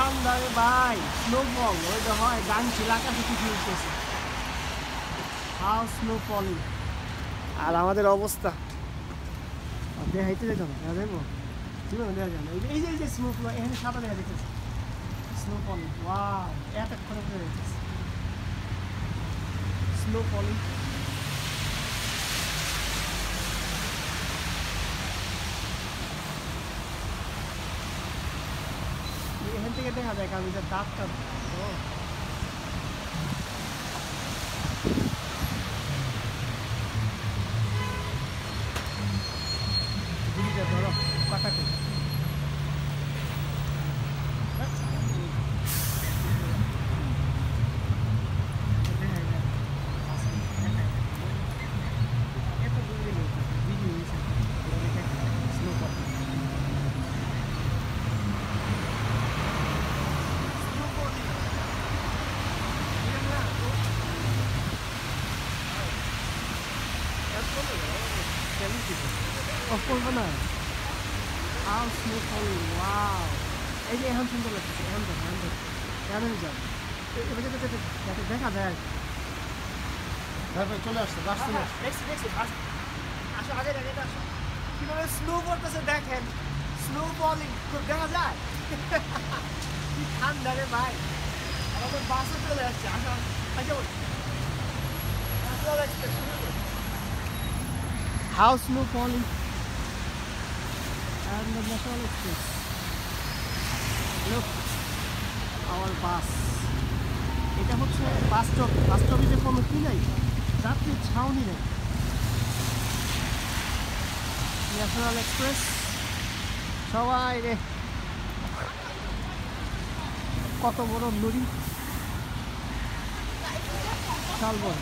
ঠান্ডা রে ভাই, স্নোফল ওই যে হয় গান ছিল আকাশে কিছু উঠতেছে। How snow falling. আর আমাদের অবস্থা দেখাইতে যেতাম না দেখবো জীবনে দেখা যায় না। এই যে এই যে স্নো ফল এখানে সাদা দেখা যেতেছে, স্নো ফলিং। ওয়াও, এতক্ষণে উঠে যেতেছে স্নো ফলিং। এখান থেকে দেখা যায় কারণ যে দাঁতটা গুলিটা ধরো কাটাকে অফ করবো না। How snow falling, wow. এই যে এখন সুন্দর লাগতেছে, এখন দেখ এখন দেখ কেন যাও এবার যাতে দেখা যায়। চলে আসছে বাস চলে আসছে, দেখছি দেখছি আসো আগে আগে আসো কিভাবে স্নো পড়তেছে দেখেন, স্নো ফলিং খুব দেখা যায়। কি ঠান্ডা রে ভাই, আমাদের বাসও চলে আসছে। আসো আসো how snow falling and the National Express. Look, our bus. এটা হচ্ছে বাস স্টপ, বাস স্টপে যে কোনো কি নাই, যাত্রীর ছাউনি নেই। ন্যাশনাল এক্সপ্রেস সবাই রে, কত বড় লরি, শালবন।